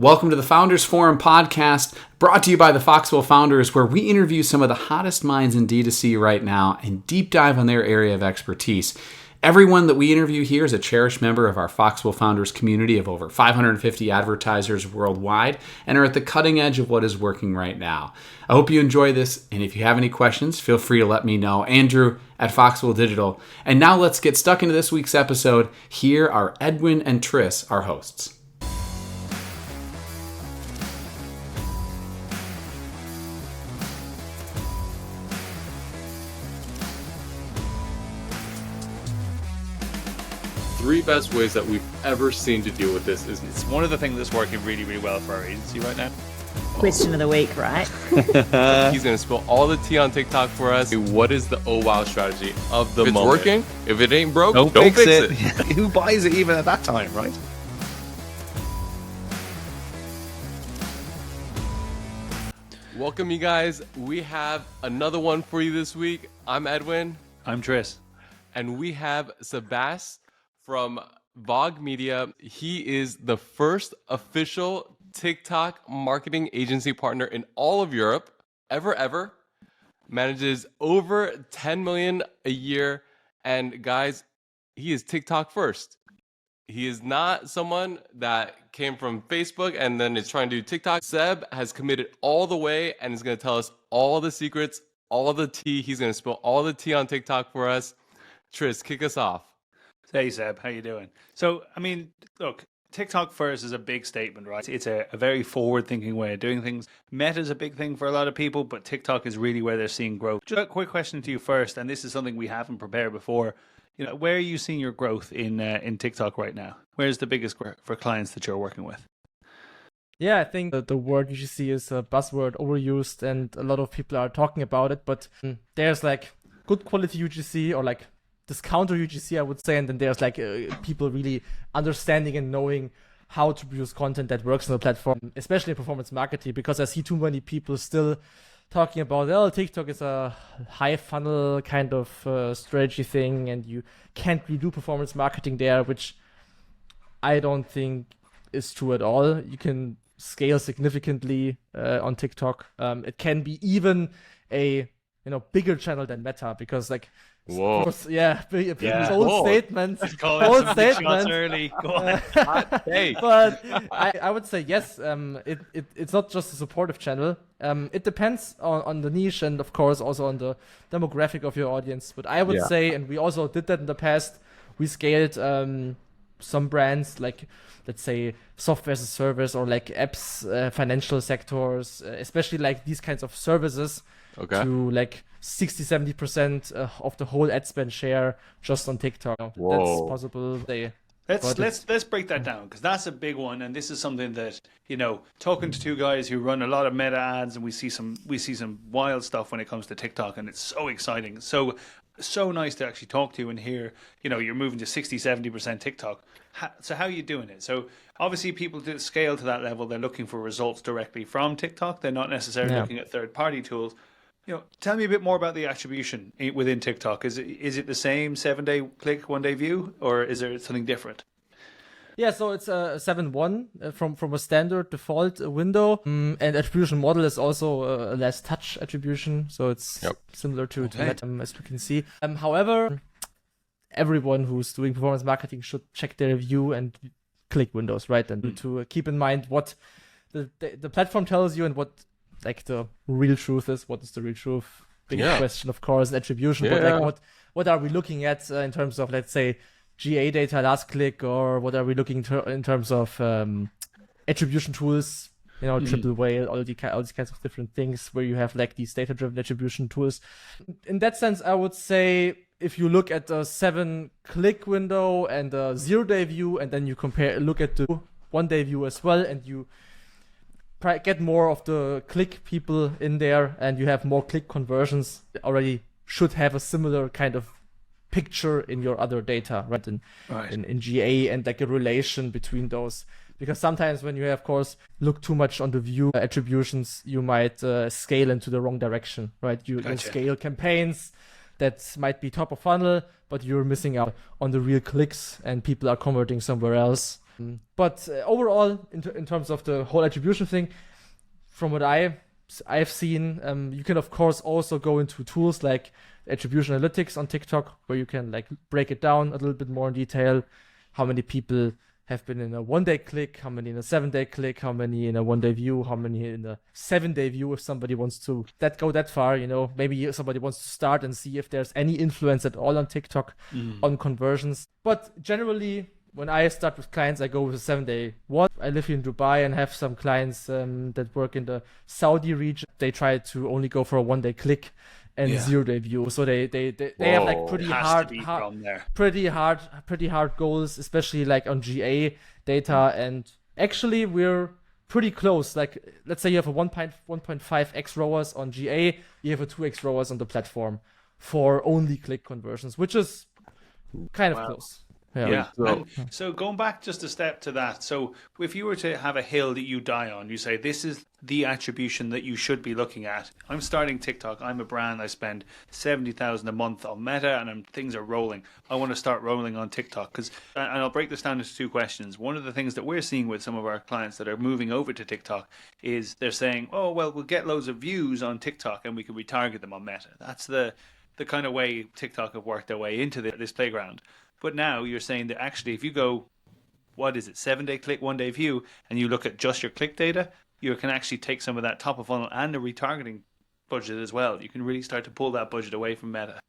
Welcome to the Founders Forum podcast, brought to you by the Foxwell Founders, where we interview some of the hottest minds in D2C right now and deep dive on their area of expertise. Everyone that we interview here is a cherished member of our Foxwell Founders community of over 550 advertisers worldwide and are at the cutting edge of what is working right now. I hope you enjoy this, and if you have any questions, feel free to let me know. Andrew at Foxwell Digital. And now let's get stuck into this week's episode. Here are Edwin and Tris, our hosts. Three best ways that we've ever seen to deal with this is it's one of the things that's working really, really well for our agency right now. Question of the week, right? He's going to spill all the tea on TikTok for us. What is the oh wow strategy of the moment? If it's working, if it ain't broke, don't fix it. Who buys it even at that time, right? Welcome, you guys. We have another one for you this week. I'm Edwin. I'm Tris. And we have Sebas from Vogue Media. He is the first official TikTok marketing agency partner in all of Europe, ever. Manages over 10 million a year. And guys, he is TikTok first. He is not someone that came from Facebook and then is trying to do TikTok. Seb has committed all the way and is going to tell us all the secrets, all the tea. He's going to spill all the tea on TikTok for us. Tris, kick us off. Hey, Seb, how you doing? So, I mean, look, TikTok first is a big statement, right? It's a very forward-thinking way of doing things. Meta is a big thing for a lot of people, but TikTok is really where they're seeing growth. Just a quick question to you first, and this is something we haven't prepared before. You know, where are you seeing your growth in TikTok right now? Where's the biggest growth for clients that you're working with? Yeah, I think the word UGC is a buzzword, overused, and a lot of people are talking about it, but there's like good quality UGC or like discounter UGC, I would say, and then there's like people really understanding and knowing how to produce content that works on the platform, especially in performance marketing, because I see too many people still talking about, oh, TikTok is a high funnel kind of strategy thing, and you can't really do performance marketing there, which I don't think is true at all. You can scale significantly on TikTok. It can be even a bigger channel than Meta, because like, whoa, bold statement. Bold statement. Early. Go on. But I would say yes. It's not just a supportive channel. It depends on the niche and of course also on the demographic of your audience. But I would say, and we also did that in the past, we scaled some brands like, let's say, software as a service or like apps, financial sectors, especially like these kinds of services. Okay. To like 60-70% of the whole ad spend share just on TikTok. Whoa. That's possible. Let's break that down, because that's a big one, and this is something that, talking to two guys who run a lot of meta ads, and we see some wild stuff when it comes to TikTok, and it's so exciting. So nice to actually talk to you and hear, you're moving to 60-70% TikTok. So how are you doing it? So obviously people to scale to that level, they're looking for results directly from TikTok. They're not necessarily looking at third-party tools. Tell me a bit more about the attribution within TikTok. Is it the same 7-day click, 1-day view, or is there something different? Yeah, so it's a 7.1 from a standard default window, and attribution model is also a less touch attribution, so it's similar to Meta, as you can see. However, everyone who's doing performance marketing should check their view and click windows, right? And to keep in mind what the platform tells you and what like the real truth is. What is the real truth? Big question, of course, attribution. But like what are we looking at in terms of, let's say, GA data, last click, or what are we looking in terms of attribution tools? Triple whale, all these kinds of different things where you have like these data-driven attribution tools. In that sense, I would say if you look at the 7-click window and the 0-day view, and then you look at the 1-day view as well, and you get more of the click people in there, and you have more click conversions, already should have a similar kind of picture in your other data, right? In GA, and like a relation between those. Because sometimes when you, of course, look too much on the view attributions, you might scale into the wrong direction, right? You scale campaigns that might be top of funnel, but you're missing out on the real clicks and people are converting somewhere else. But overall, in terms of the whole attribution thing, from what I've seen, you can of course also go into tools like attribution analytics on TikTok, where you can like break it down a little bit more in detail. How many people have been in a 1-day click, how many in a 7-day click, how many in a 1-day view, how many in a 7-day view if somebody wants to go that far, maybe somebody wants to start and see if there's any influence at all on TikTok on conversions. But generally, when I start with clients, I go with a 7-day one. I live here in Dubai and have some clients that work in the Saudi region. They try to only go for a 1-day click and 0-day view. So they have like pretty hard goals, especially like on GA data. And actually we're pretty close. Like let's say you have a 1.5x ROAS on GA, you have a 2x ROAS on the platform for only click conversions, which is kind of close. Yeah. So going back just a step to that. So if you were to have a hill that you die on, you say, this is the attribution that you should be looking at. I'm starting TikTok. I'm a brand. I spend 70,000 a month on Meta and things are rolling. I want to start rolling on TikTok and I'll break this down into 2 questions. One of the things that we're seeing with some of our clients that are moving over to TikTok is they're saying, oh, well, we'll get loads of views on TikTok and we can retarget them on Meta. That's the kind of way TikTok have worked their way into this playground. But now you're saying that actually if you go, 7-day click, 1-day view, and you look at just your click data, you can actually take some of that top of funnel and the retargeting budget as well. You can really start to pull that budget away from Meta.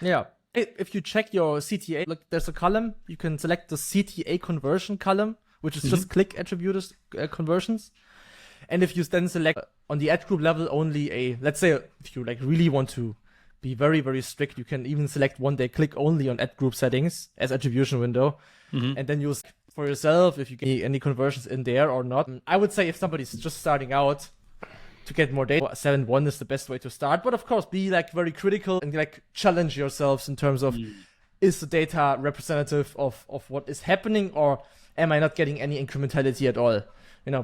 Yeah. If you check your CTA, look, there's a column. You can select the CTA conversion column, which is just click attributes conversions. And if you then select on the ad group level only let's say if you like really want to be very, very strict, you can even select 1-day click only on ad group settings as attribution window. And then use for yourself if you get any conversions in there or not. I would say if somebody's just starting out to get more data, 7.1 is the best way to start. But of course, be like very critical and like challenge yourselves in terms of is the data representative of what is happening, or am I not getting any incrementality at all?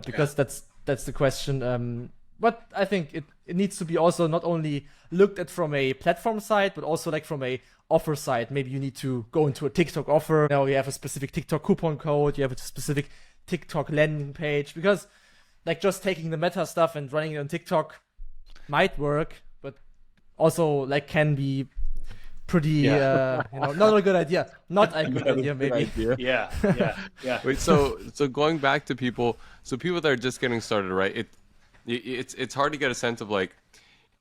Because that's the question. But I think it needs to be also not only looked at from a platform side, but also like from a offer side. Maybe you need to go into a TikTok offer. You have a specific TikTok coupon code. You have a specific TikTok landing page. Because like just taking the meta stuff and running it on TikTok might work, but also like can be pretty, not a good idea. Not a good idea, maybe. Yeah. Wait, so going back to people that are just getting started, right? It's hard to get a sense of like,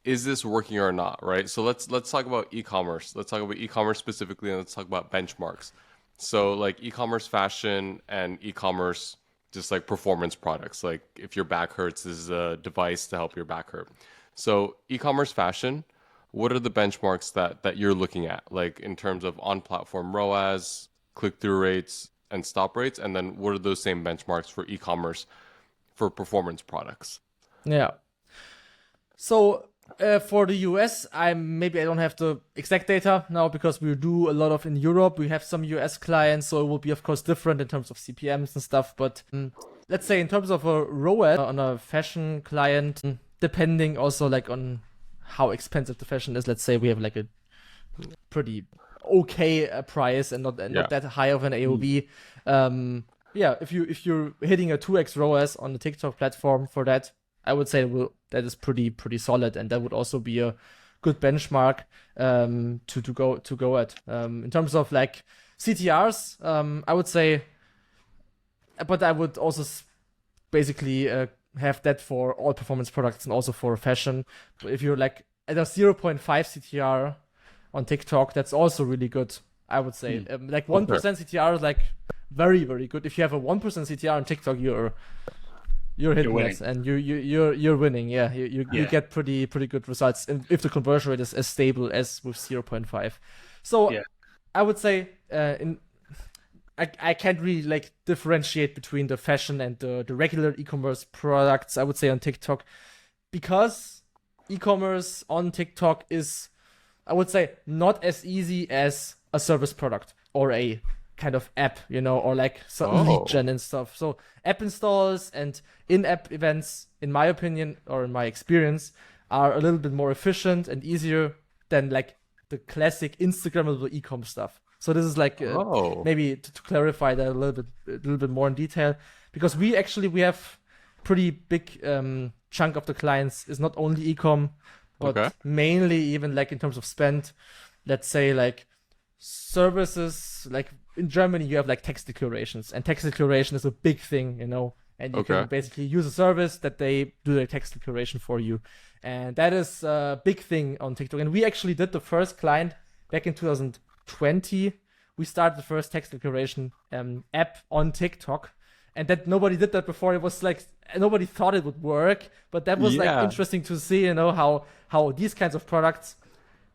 is this working or not, right? So let's talk about e-commerce. Let's talk about e-commerce specifically, and let's talk about benchmarks. So like e-commerce fashion and e-commerce just like performance products. Like if your back hurts, this is a device to help your back hurt. So e-commerce fashion, what are the benchmarks that you're looking at? Like in terms of on-platform ROAS, click-through rates, and stop rates? And then what are those same benchmarks for e-commerce for performance products? Yeah. So for the US, I don't have the exact data now because we do a lot of in Europe. We have some US clients, so it will be of course different in terms of CPMs and stuff. But let's say in terms of a ROAS on a fashion client, depending also like on how expensive the fashion is. Let's say we have like a pretty okay price and not that high of an AOV. If you're hitting a 2x ROAS on the TikTok platform for that, I would say that is pretty solid, and that would also be a good benchmark to go at. In terms of like CTRs, I would say, but I would also basically have that for all performance products and also for fashion. If you're like at a 0.5 CTR on TikTok, that's also really good. I would say like 1% CTR is like very, very good. If you have a 1% CTR on TikTok, you're hitting it and you're winning. Yeah, you get pretty good results if the conversion rate is as stable as with 0.5. So I would say I can't really like differentiate between the fashion and the regular e-commerce products. I would say on TikTok, because e-commerce on TikTok is, I would say, not as easy as a service product or a kind of app, or like some lead gen and stuff. So app installs and in-app events, in my opinion or in my experience, are a little bit more efficient and easier than like the classic Instagrammable e-com stuff. So this is like maybe to clarify that a little bit more in detail, because we have pretty big chunk of the clients is not only ecom, but mainly even like in terms of spend, let's say like services. Like in Germany, you have like text declarations, and text declaration is a big thing, you know, and you can basically use a service that they do the text declaration for you. And that is a big thing on TikTok. And we actually did the first client back in 2020. We started the first text declaration app on TikTok. And that nobody did that before. It was like nobody thought it would work. But that was like interesting to see, you know, how these kinds of products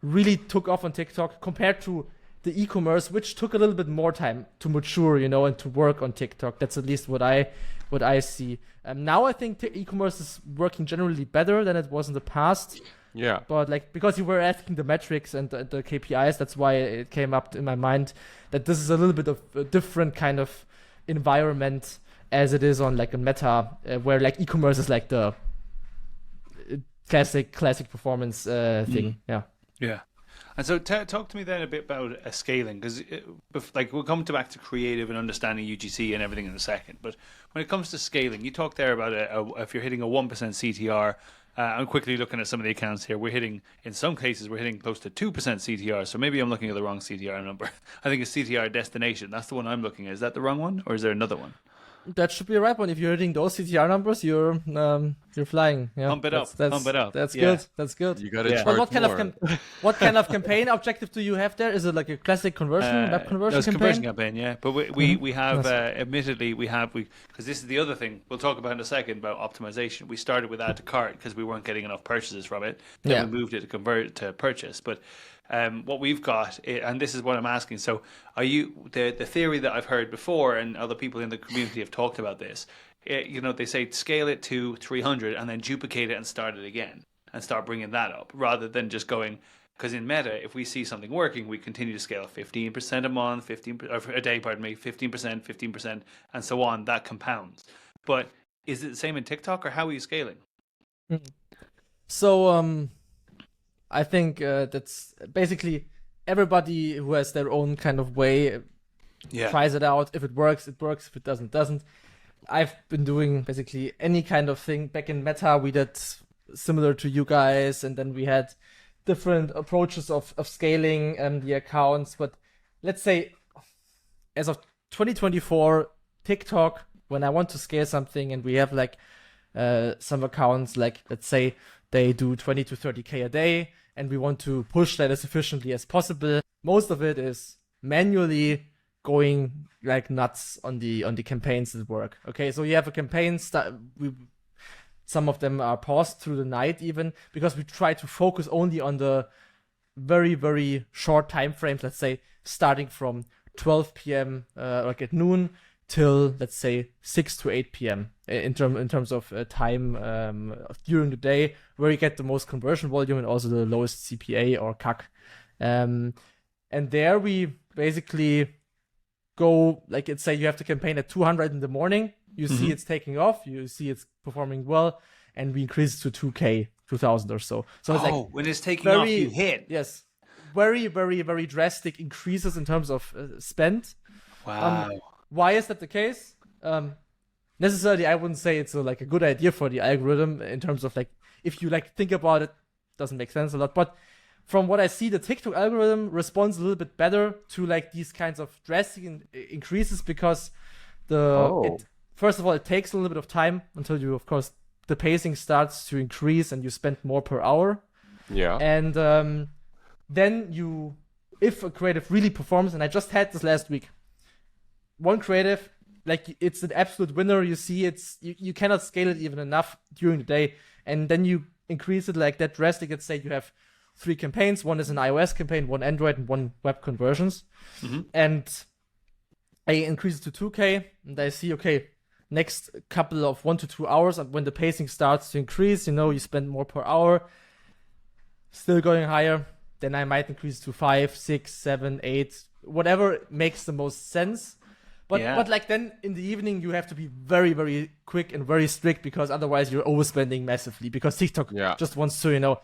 really took off on TikTok compared to the e-commerce, which took a little bit more time to mature, you know, and to work on TikTok. That's at least what I see. Now I think e-commerce is working generally better than it was in the past. Yeah. But like, because you were asking the metrics and the KPIs, that's why it came up in my mind that this is a little bit of a different kind of environment as it is on like a Meta, where like e-commerce is like the classic performance thing. Yeah. Yeah. And so talk to me then a bit about scaling, because like we'll come back to creative and understanding UGC and everything in a second. But when it comes to scaling, you talked there about if you're hitting a 1% CTR. I'm quickly looking at some of the accounts here. In some cases, we're hitting close to 2% CTR. So maybe I'm looking at the wrong CTR number. I think it's CTR destination. That's the one I'm looking at. Is that the wrong one, or is there another one? That should be the right one. If you're hitting those CTR numbers, you're flying. Yeah, pump it up. That's good. That's good. You got to charge more. What kind of campaign objective do you have there? Is it like a classic conversion, web conversion campaign? Conversion campaign, yeah. But we have, admittedly, because this is the other thing we'll talk about in a second about optimization. We started with add to cart because we weren't getting enough purchases from it. Then we moved it to convert it to purchase. But what we've got, and this is what I'm asking. So, are you the theory that I've heard before, and other people in the community have talked about this? You know, they say scale it to 300 and then duplicate it and start it again and start bringing that up, rather than just going. Because in Meta, if we see something working, we continue to scale 15% a month, 15% a day, 15%, 15%, and so on. That compounds. But is it the same in TikTok, or how are you scaling? So, I think that's basically everybody who has their own kind of way tries it out. If it works, it works. If it doesn't, it doesn't. I've been doing basically any kind of thing. Back in Meta, we did similar to you guys, and then we had different approaches of scaling the accounts. But let's say as of 2024, TikTok, when I want to scale something and we have like some accounts, like let's say they do 20 to 30K a day, and we want to push that as efficiently as possible. Most of it is manually going like nuts on the campaigns that work. Okay, so you have a campaign some of them are paused through the night even, because we try to focus only on the very, very short time frames, let's say starting from 12 p.m. Like at noon till, let's say, 6 to 8 p.m. in terms of time during the day, where you get the most conversion volume and also the lowest CPA or CAC. And there we basically go, like, let's say you have the campaign at 200 in the morning, you see it's taking off, you see it's performing well, and we increase it to 2,000 or so. So it's like when it's taking off, you hit. Yes. Very, very, very drastic increases in terms of spend. Wow. Why is that the case? Necessarily, I wouldn't say it's a good idea for the algorithm in terms of like, if you like think about it, doesn't make sense a lot. But from what I see, the TikTok algorithm responds a little bit better to like these kinds of drastic increases, because first of all, it takes a little bit of time until you, of course, the pacing starts to increase and you spend more per hour. Yeah. And then if a creative really performs, and I just had this last week, one creative, like, it's an absolute winner. You see, you cannot scale it even enough during the day, and then you increase it like that drastic. Let's say you have 3 campaigns. One is an iOS campaign, one Android, and one web conversions. And I increase it to 2K, and I see, okay, next couple of 1 to 2 hours, when the pacing starts to increase, you spend more per hour, still going higher. Then I might increase to 5, 6, 7, 8, whatever makes the most sense. But like then in the evening, you have to be very, very quick and very strict, because otherwise you're overspending massively, because TikTok just wants to,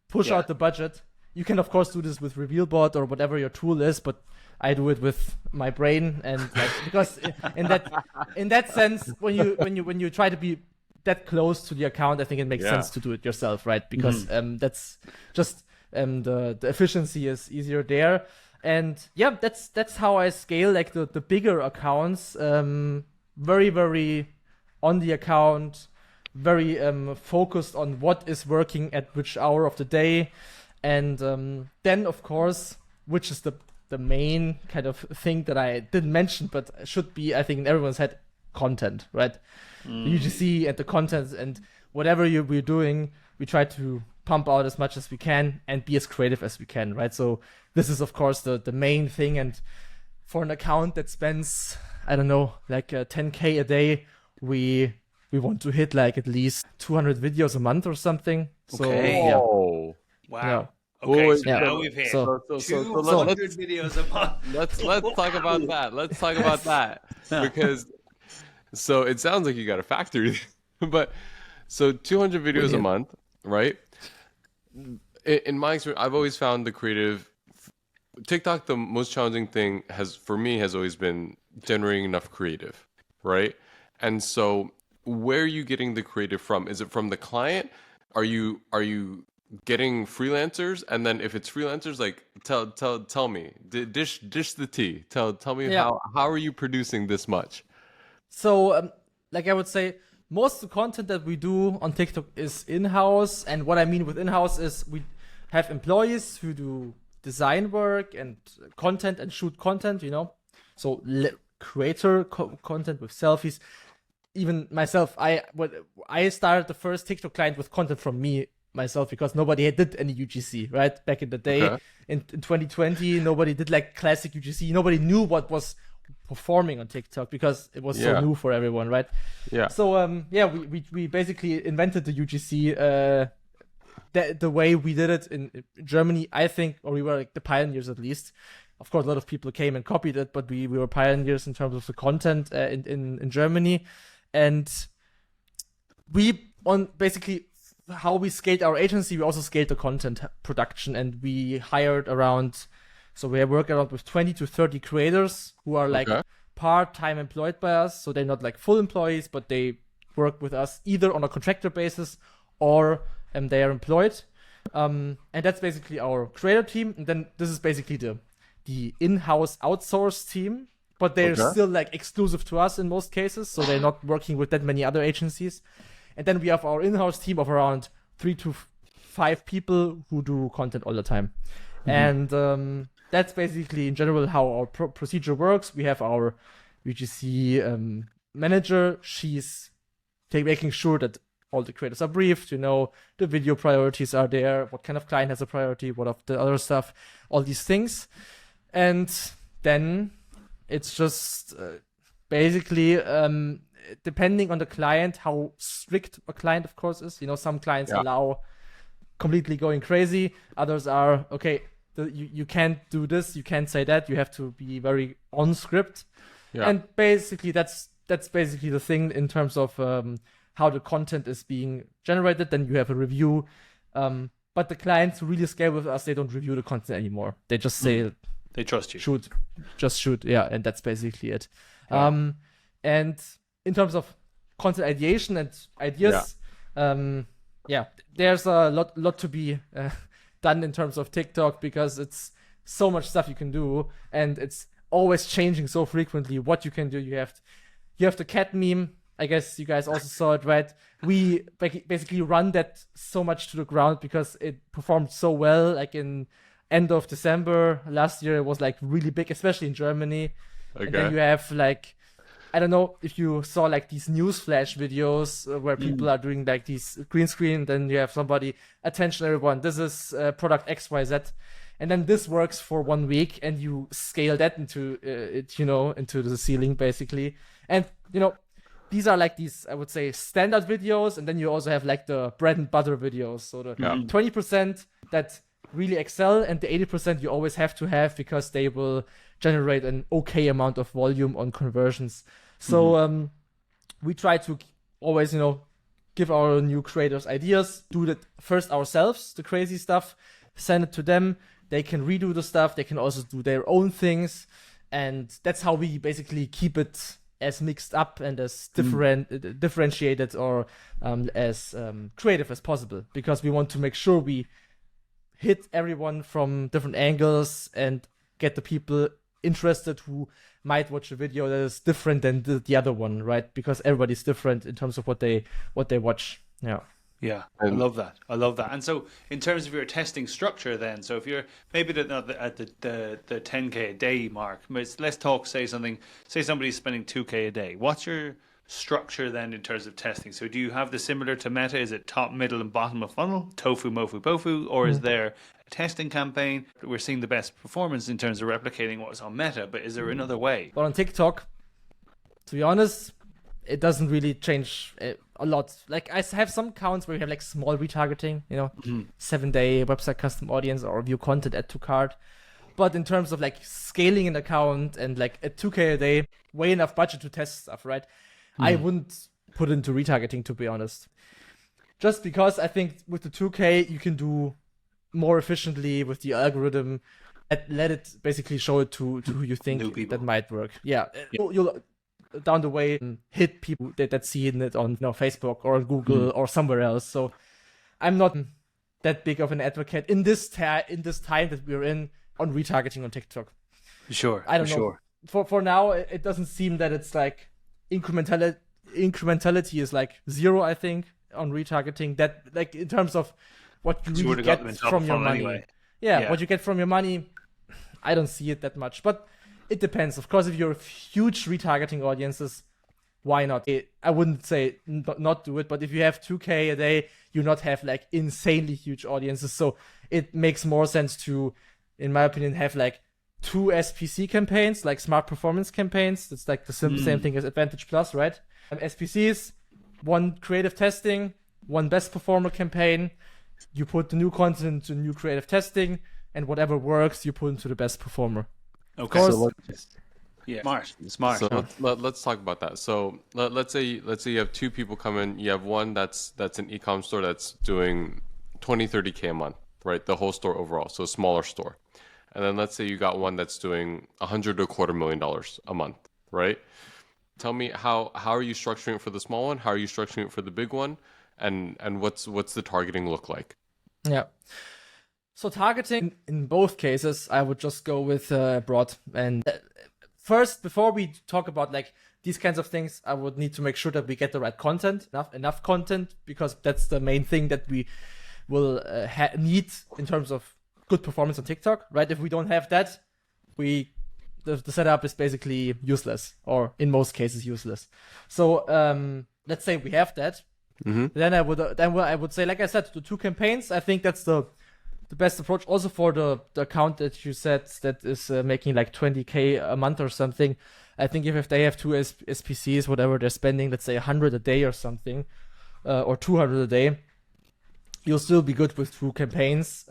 push out the budget. You can, of course, do this with RevealBot or whatever your tool is, but I do it with my brain, and like, because in that sense, when you try to be that close to the account, I think it makes sense to do it yourself, right? Because that's just the efficiency is easier there. And yeah, that's how I scale like the bigger accounts. Very, very on the account, very focused on what is working at which hour of the day. And then, of course, which is the main kind of thing that I didn't mention, but should be, I think, in everyone's head, content, right? The UGC and the content and whatever we're doing, we try to pump out as much as we can and be as creative as we can, right? So this is, of course, the main thing. And for an account that spends, I don't know, like 10K a day, we want to hit like at least 200 videos a month or something. So, Okay. yeah. Oh. Wow. Yeah. Okay, so Yeah. now we've hit So 200 videos a month. let's talk about that. Let's talk about that because so it sounds like you got a factory, but so 200 videos a month, right? In my experience, I've always found the creative TikTok. The most challenging thing has always been generating enough creative, right? And so, where are you getting the creative from? Is it from the client? Are you getting freelancers? And then if it's freelancers, like tell me, dish the tea. Tell me how are you producing this much? So, like I would say, most of the content that we do on TikTok is in-house. And what I mean with in-house is we have employees who do design work and content and shoot content, So creator content with selfies. Even myself, I started the first TikTok client with content from me myself because nobody did any UGC, right? Back in the day, Okay. in 2020, nobody did like classic UGC. Nobody knew what was performing on TikTok because it was so new for everyone, right? Yeah. So we basically invented the UGC the way we did it in Germany, I think, or we were like the pioneers at least. Of course, a lot of people came and copied it, but we were pioneers in terms of the content in Germany. And we, on basically how we scaled our agency, we also scaled the content production, and we hired so we work around with 20 to 30 creators who are like part-time employed by us. So they're not like full employees, but they work with us either on a contractor basis or they are employed. And that's basically our creator team. And then this is basically the in-house outsourced team, but they're still like exclusive to us in most cases. So they're not working with that many other agencies. And then we have our in-house team of around 3 to 5 people who do content all the time. And that's basically in general how our procedure works. We have our UGC manager. She's making sure that all the creators are briefed, the video priorities are there, what kind of client has a priority, what of the other stuff, all these things. And then it's just basically depending on the client, how strict a client, of course, is. Some clients allow completely going crazy. Others are, okay, you can't do this, you can't say that, you have to be very on script. Yeah. And basically, that's basically the thing in terms of how the content is being generated. Then you have a review. But the clients who really scale with us, they don't review the content anymore. They just say... They trust you. Just shoot. Yeah, and that's basically it. Yeah. And in terms of content ideation and ideas, there's a lot to be done in terms of TikTok because it's so much stuff you can do, and it's always changing so frequently what you can do. You have the cat meme. I guess you guys also saw it, right? We basically run that so much to the ground because it performed so well. Like in end of December last year, it was like really big, especially in Germany. Okay. And then you have like, I don't know if you saw like these newsflash videos where people are doing like these green screen. Then you have somebody, attention everyone, this is product XYZ. And then this works for 1 week and you scale that into into the ceiling basically. And, these are like these, I would say, standard videos. And then you also have like the bread and butter videos. So the 20% that really excel and the 80% you always have to have because they will generate an okay amount of volume on conversions. So we try to always, give our new creators ideas, do that first ourselves, the crazy stuff, send it to them. they can redo the stuff, they can also do their own things, and that's how we basically keep it as mixed up and as differentiated or as creative as possible, because we want to make sure we hit everyone from different angles and get the people interested who might watch a video that is different than the other one, right? Because everybody's different in terms of what they watch. Yeah, I love that. And so, in terms of your testing structure, then, so if you're maybe not at the 10K a day mark, but let's talk. Say somebody's spending 2K a day. What's your structure then in terms of testing? So, do you have the similar to Meta? Is it top, middle, and bottom of funnel, tofu, mofu, bofu, or is there a testing campaign? We're seeing the best performance in terms of replicating what was on Meta, but is there another way? But on TikTok, to be honest, it doesn't really change a lot. Like, I have some accounts where you have like small retargeting, 7-day website custom audience or view content add to cart. But in terms of like scaling an account and like at 2K a day, way enough budget to test stuff, right? I wouldn't put it into retargeting, to be honest. Just because I think with the 2K, you can do more efficiently with the algorithm. Let it basically show it to who you think that might work. Yeah. You'll down the way hit people that see it on Facebook or on Google or somewhere else. So I'm not that big of an advocate in this time that we're in on retargeting on TikTok. Sure. I don't know. For now, it doesn't seem that it's like incrementality is like 0, I think, on retargeting. That, like, in terms of what you really get from your money. Anyway. Yeah, what you get from your money, I don't see it that much. But it depends. Of course, if you're huge retargeting audiences, why not? I wouldn't say not do it, but if you have 2K a day, you not have like insanely huge audiences. So it makes more sense to, in my opinion, have like 2 SPC campaigns, like smart performance campaigns. It's like the same thing as Advantage Plus, right? SPCs, 1 creative testing, 1 best performer campaign. You put the new content into new creative testing, and whatever works, you put into the best performer. Okay. Smart. So let's talk about that. So let's say you have 2 people come in. You have one that's an e-com store that's doing 20-30K a month, right? The whole store overall, so a smaller store. And then let's say you got one that's doing $100,000 to $250,000 a month, right? Tell me how are you structuring it for the small one? How are you structuring it for the big one? And what's the targeting look like? Yeah. So targeting in both cases, I would just go with broad. And first, before we talk about like these kinds of things, I would need to make sure that we get the right content, enough content, because that's the main thing that we will need in terms of good performance on TikTok, right? If we don't have that, the setup is basically useless, or in most cases useless. So let's say we have that. Then I would say, like I said, the 2 campaigns. I think that's the best approach. Also for the account that you said that is making like 20K a month or something. I think if they have 2 SPCs, whatever they're spending, let's say 100 a day or something, or 200 a day, you'll still be good with 2 campaigns.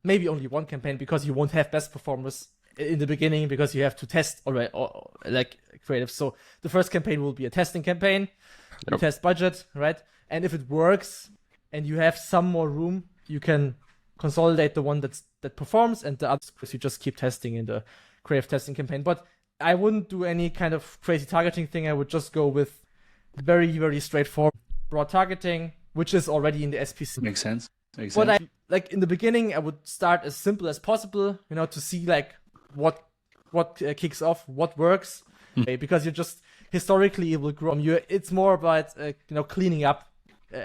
Maybe only 1 campaign, because you won't have best performers in the beginning, because you have to test already, or like creative. So the first campaign will be a testing campaign. You test budget, right? And if it works and you have some more room, you can consolidate the one that performs, and the others you just keep testing in the creative testing campaign. But I wouldn't do any kind of crazy targeting thing. I would just go with very, very straightforward broad targeting, which is already in the SPC. Makes sense. But like in the beginning, I would start as simple as possible, to see like what kicks off, what works, because you just historically it will grow. It's more about cleaning up.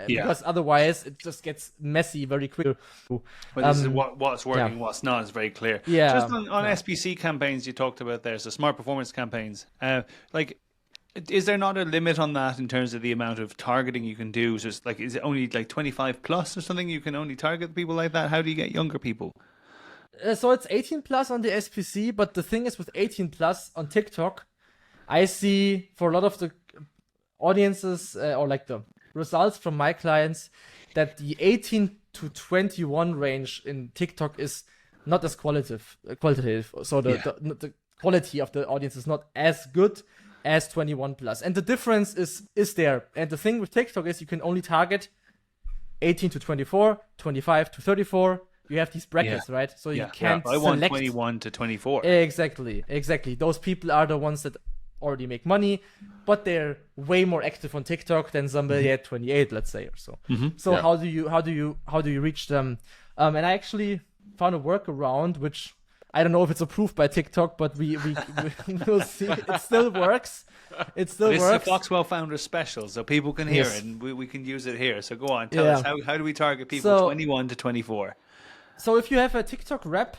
Because otherwise it just gets messy very quickly. Well, this is what's working, what's not is very clear. Yeah. Just on SPC campaigns you talked about there, so smart performance campaigns. Is there not a limit on that in terms of the amount of targeting you can do? So it's like, is it only like 25 plus or something? You can only target people like that? How do you get younger people? So it's 18 plus on the SPC, but the thing is with 18 plus on TikTok, I see for a lot of the audiences or like the results from my clients that the 18 to 21 range in TikTok is not as qualitative. So the quality of the audience is not as good as 21 plus. And the difference is there. And the thing with TikTok is you can only target 18 to 24, 25 to 34, you have these brackets, right? So you can't I want select 21 to 24. Exactly. Those people are the ones that already make money, but they're way more active on TikTok than somebody at 28, let's say, or so. So how do you reach them? And I actually found a workaround, which I don't know if it's approved by TikTok, but we will see. It still works. It still This works. is a Foxwell Founders special, so people can hear it, and we can use it here. So go on, tell us, how do we target people 21 to 24? So if you have a TikTok rep,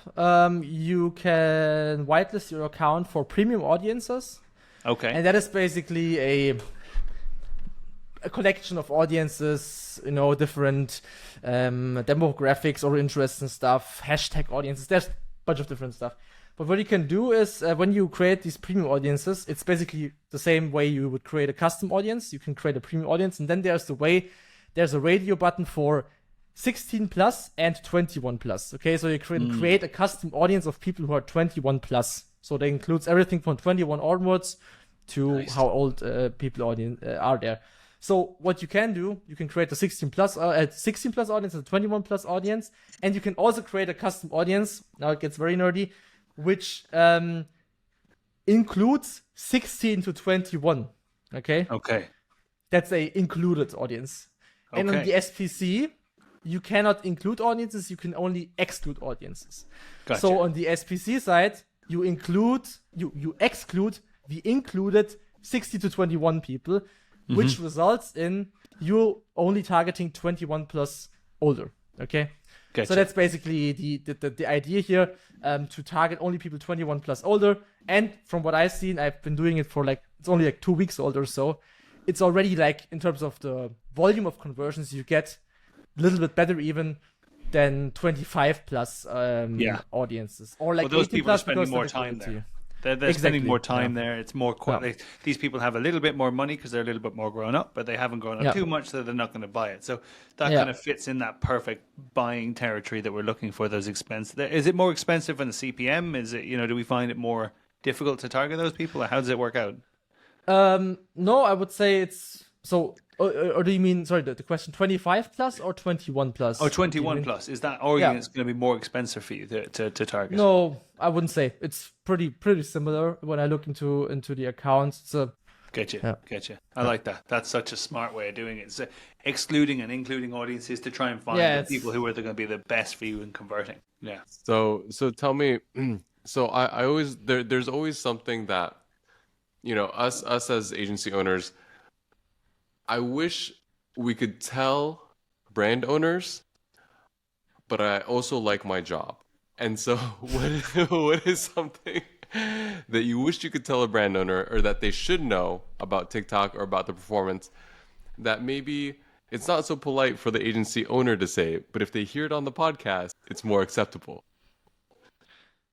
you can whitelist your account for premium audiences. Okay. And that is basically a collection of audiences, different demographics or interests and stuff, hashtag audiences. There's a bunch of different stuff. But what you can do is when you create these premium audiences, it's basically the same way you would create a custom audience. You can create a premium audience, and then there's a radio button for 16 plus and 21 plus. Okay, so you create a custom audience of people who are 21 plus. So that includes everything from 21 onwards to how old people are there. So what you can do, you can create a 16 plus audience, a 21 plus audience, and you can also create a custom audience. Now it gets very nerdy, which includes 16 to 21. Okay. That's a included audience. And on the SPC, you cannot include audiences. You can only exclude audiences. Gotcha. So on the SPC side, you exclude the included 60 to 21 people, which results in you only targeting 21 plus older. Okay. Gotcha. So that's basically the idea here, to target only people 21 plus older. And from what I've seen, I've been doing it for it's only 2 weeks old or so. It's already in terms of the volume of conversions, you get a little bit better even than 25 plus audiences. Or well, those 18 people plus are spending more time there. They're spending more time there. It's more these people have a little bit more money because they're a little bit more grown up, but they haven't grown up too much, so they're not going to buy it. So that kind of fits in that perfect buying territory that we're looking for. Those expenses. Is it more expensive on the CPM? Is it do we find it more difficult to target those people, or how does it work out? No, I would say it's so. Or do you mean, sorry, the question 25 plus or 21 plus? Oh, 21 plus. Is that argument it's going to be more expensive for you to target? No, I wouldn't say. It's pretty similar when I look into the accounts. So Getcha. I like that. That's such a smart way of doing it. It's excluding and including audiences to try and find the people who are going to be the best for you in converting. Yeah. So tell me, so I always there's always something that us as agency owners, I wish we could tell brand owners, but I also like my job. And so what is something that you wish you could tell a brand owner, or that they should know about TikTok or about the performance, that maybe it's not so polite for the agency owner to say, but if they hear it on the podcast, it's more acceptable?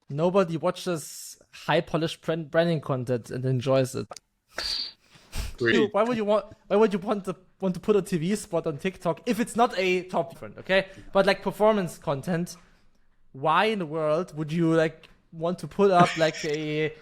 Nobody watches high-polished branding content and enjoys it. Why would you want to put a TV spot on TikTok if it's not a top trend? Okay, but performance content, why in the world would you want to put up a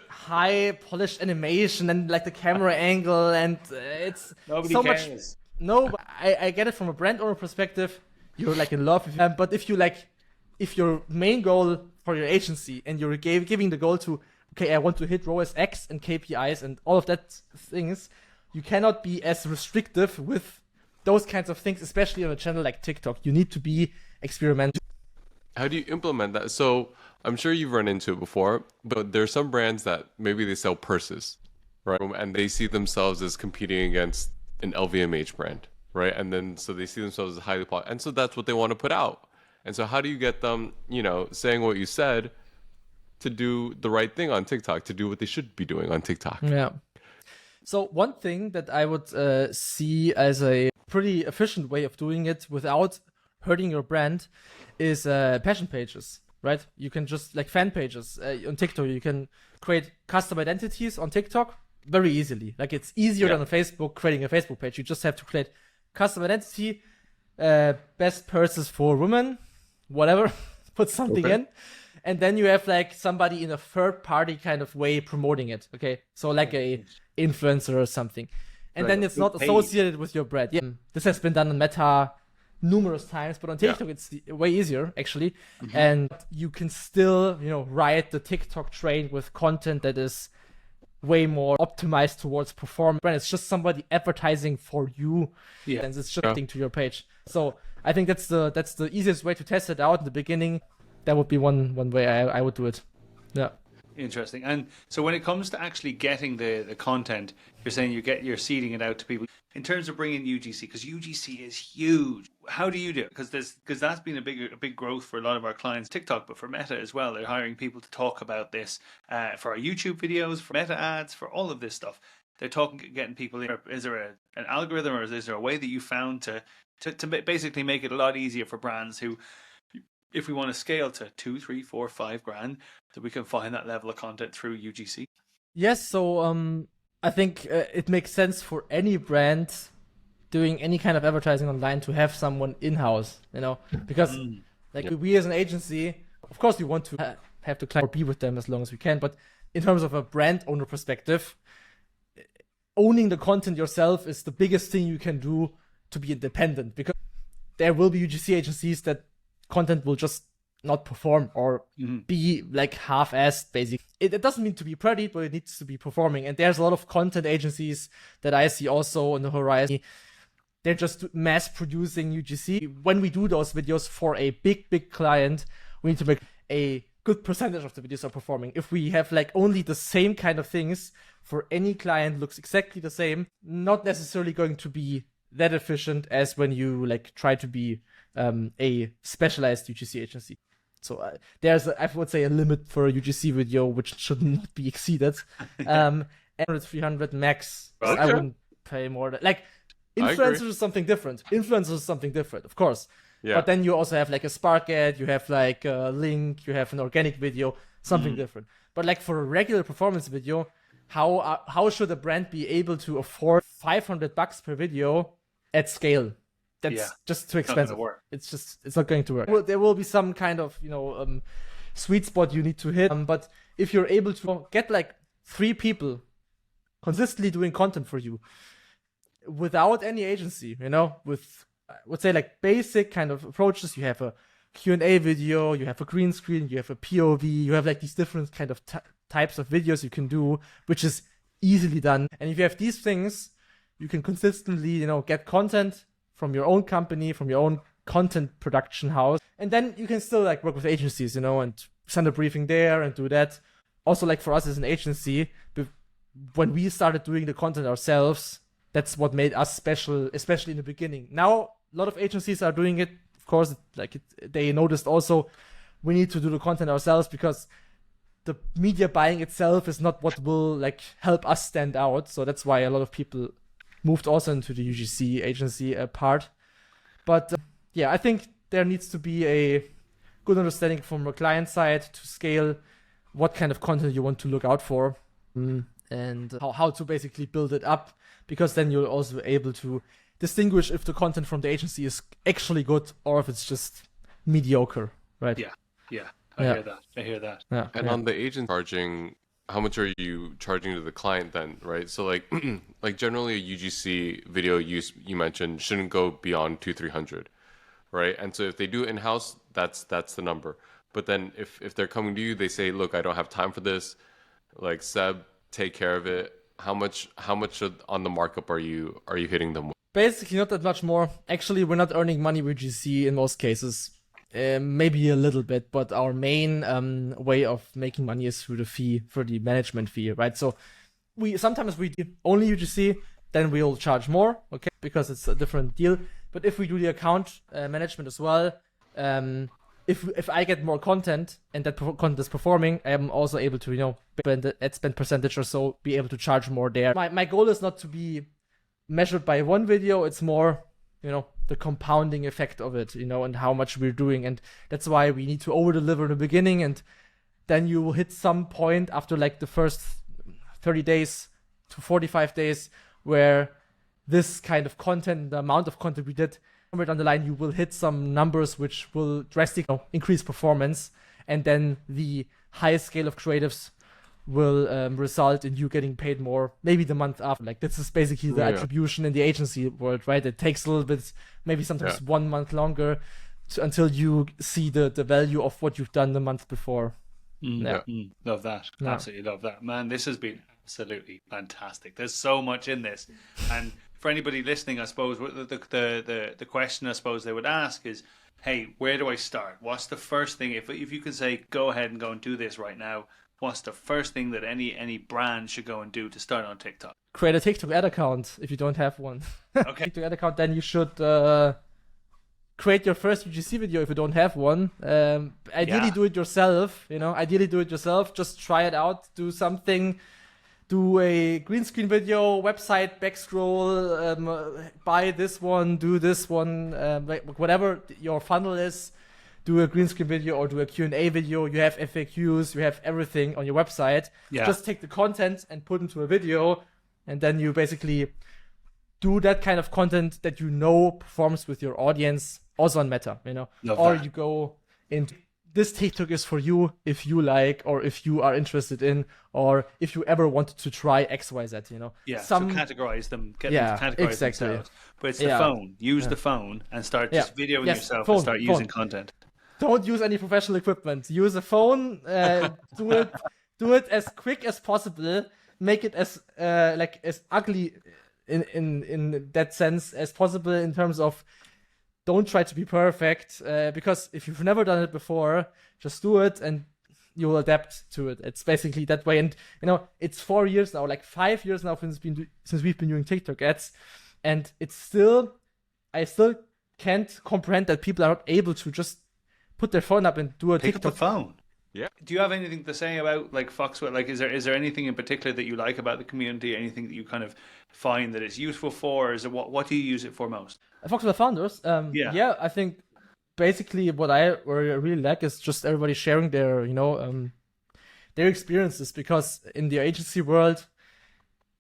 high polished animation and the camera angle, and it's nobody so cares. much. No, I get it from a brand owner perspective. You're in love with him, but if your main goal for your agency and you're giving the goal to, okay, I want to hit ROAS X and KPIs and all of that things, you cannot be as restrictive with those kinds of things, especially on a channel like TikTok. You need to be experimental. How do you implement that? So I'm sure you've run into it before, but there's some brands that maybe they sell purses, right? And they see themselves as competing against an LVMH brand, right? And then so they see themselves as highly popular, and so that's what they want to put out. And so how do you get them, saying what you said, to do the right thing on TikTok, to do what they should be doing on TikTok? Yeah. So one thing that I would see as a pretty efficient way of doing it without hurting your brand is passion pages, right? You can just fan pages on TikTok. You can create custom identities on TikTok very easily. It's easier than on Facebook, creating a Facebook page. You just have to create custom identity, best purses for women, whatever, put something in. And then you have somebody in a third party kind of way promoting it. Okay. So a influencer or something. And then it's not associated with your brand. Yeah. This has been done on Meta numerous times, but on TikTok it's way easier actually, and you can still ride the TikTok train with content that is way more optimized towards performance. It's just somebody advertising for you, and it's just to your page. So I think that's the easiest way to test it out in the beginning. That would be one way I would do it. Yeah. Interesting. And so when it comes to actually getting the content, you're saying you're seeding it out to people. In terms of bringing UGC, because UGC is huge, how do you do it? Because that's been a big growth for a lot of our clients, TikTok, but for Meta as well. They're hiring people to talk about this for our YouTube videos, for Meta ads, for all of this stuff. They're getting people in. Is there an algorithm, or is there a way that you found to basically make it a lot easier for brands who, if we want to scale to 2, 3, 4, 5 grand, that we can find that level of content through UGC? Yes, so I think it makes sense for any brand doing any kind of advertising online to have someone in-house, because we as an agency, of course we want to have the client or be with them as long as we can, but in terms of a brand owner perspective, owning the content yourself is the biggest thing you can do to be independent, because there will be UGC agencies that content will just not perform or be like half-assed, basically. It doesn't mean to be pretty, but it needs to be performing. And there's a lot of content agencies that I see also on the horizon. They're just mass producing UGC. When we do those videos for a big client, we need to make a good percentage of the videos are performing. If we have like only the same kind of things for any client, looks exactly the same, not necessarily going to be that efficient as when you like try to be a specialized UGC agency. So there's, I would say, a limit for a UGC video which should not be exceeded. And 300 max. Okay. I wouldn't pay more than, like, influencers is something different. Of course. Yeah. But then you also have like a Spark ad, you have like a link, you have an organic video, something different. But like for a regular performance video, how should a brand be able to afford $500 per video at scale? That's just too expensive. It's not going to work. Well, there will be some kind of sweet spot you need to hit. But if you're able to get like 3 people consistently doing content for you without any agency, with I would say like basic kind of approaches, you have a Q&A video, you have a green screen, you have a POV, you have like these different kind of types of videos you can do, which is easily done. And if you have these things, you can consistently get content from your own company, from your own content production house. And then you can still like work with agencies, and send a briefing there and do that. Also, like for us as an agency, when we started doing the content ourselves, that's what made us special, especially in the beginning. Now, a lot of agencies are doing it. Of course, they noticed also we need to do the content ourselves, because the media buying itself is not what will like help us stand out. So that's why a lot of people moved also into the UGC agency part. But I think there needs to be a good understanding from a client side to scale what kind of content you want to look out for, and how to basically build it up, because then you're also able to distinguish if the content from the agency is actually good or if it's just mediocre, right? Yeah. I hear that. Yeah. And on the agent charging, how much are you charging to the client then, right? So like generally a UGC video you mentioned shouldn't go beyond 200-300, right? And so if they do in-house, that's the number. But then if they're coming to you, they say, look, I don't have time for this. Like, Seb, take care of it. How much on the markup are you hitting them with? Basically not that much more. Actually, we're not earning money with UGC in most cases. Maybe a little bit, but our main way of making money is through the fee, for the management fee, right? So sometimes we do only UGC, then we'll charge more, okay, because it's a different deal. But if we do the account management as well, if I get more content and that content is performing, I am also able to ad spend percentage or so, be able to charge more there. My goal is not to be measured by one video. It's more the compounding effect of it, and how much we're doing. And that's why we need to over deliver in the beginning, and then you will hit some point after like the first 30 days to 45 days where this kind of content, the amount of content we did, somewhere down the line you will hit some numbers which will drastically increase performance, and then the high scale of creatives will result in you getting paid more maybe the month after. Like this is basically the attribution in the agency world, right? It takes a little bit, maybe sometimes 1 month longer until you see the value of what you've done the month before. Love that. Absolutely love that. Man, this has been absolutely fantastic. There's so much in this. And for anybody listening, I suppose the question I suppose they would ask is, hey, where do I start? What's the first thing, if you can say, go ahead and go and do this right now, what's the first thing that any brand should go and do to start on TikTok? Create a TikTok ad account if you don't have one. Okay. TikTok ad account, then you should create your first UGC video if you don't have one. Ideally do it yourself, just try it out, do something, do a green screen video, website, back scroll, buy this one, do this one, whatever your funnel is, do a green screen video or do a Q&A video. You have FAQs, you have everything on your website. Just take the content and put into a video, and then you basically do that kind of content that performs with your audience, also on Meta, you go into this TikTok is for you if you like, or if you are interested in, or if you ever wanted to try XYZ, so categorize them, get them to categorize themselves. But it's the phone. Use the phone and start just videoing yourself and start using content. Don't use any professional equipment. Use a phone. Do it as quick as possible. Make it as as ugly in that sense as possible, in terms of don't try to be perfect, because if you've never done it before, just do it and you will adapt to it. It's basically that way. And it's 4 years now, like 5 years now since we've been doing TikTok ads, and I still can't comprehend that people are not able to just put their phone up and do a Pick TikTok. up the phone. Yeah. Do you have anything to say about like Foxwell? Like, is there anything in particular that you like about the community? Anything that you kind of find that it's useful for? Or is it what do you use it for most? Foxwell founders. I think basically what I really like is just everybody sharing their their experiences, because in the agency world,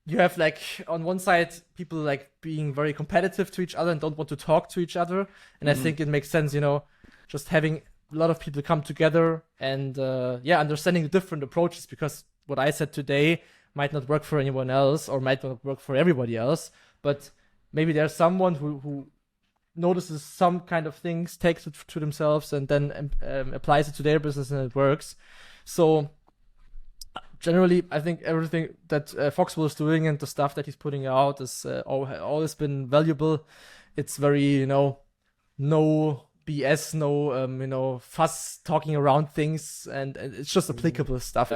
you have like on one side people like being very competitive to each other and don't want to talk to each other, and I think it makes sense, just having a lot of people come together and understanding the different approaches, because what I said today might not work for anyone else or might not work for everybody else, but maybe there's someone who notices some kind of things, takes it to themselves, and then applies it to their business, and it works. So generally, I think everything that Foxwell is doing and the stuff that he's putting out is always been valuable. It's very, no BS, no fuss talking around things, and it's just applicable stuff.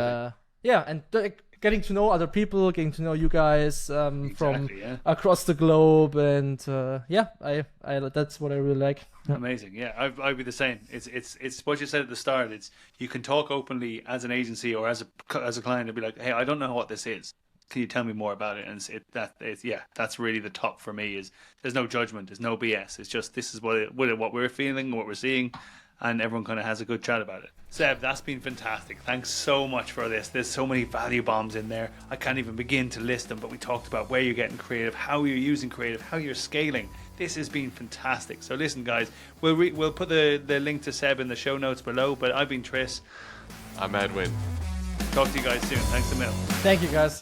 Getting to know other people, getting to know you guys from across the globe, and I that's what I really like. Amazing. I'd be the same. It's what you said at the start. It's you can talk openly as an agency or as a client and be like, hey, I don't know what this is. Can you tell me more about it? And that's really the top for me. Is there's no judgment, there's no BS. It's just this is what we're feeling, what we're seeing, and everyone kind of has a good chat about it. Seb, that's been fantastic. Thanks so much for this. There's so many value bombs in there. I can't even begin to list them, but we talked about where you're getting creative, how you're using creative, how you're scaling. This has been fantastic. So listen, guys, we'll put the link to Seb in the show notes below, but I've been Tris. I'm Edwin. Talk to you guys soon. Thanks a mil. Thank you, guys.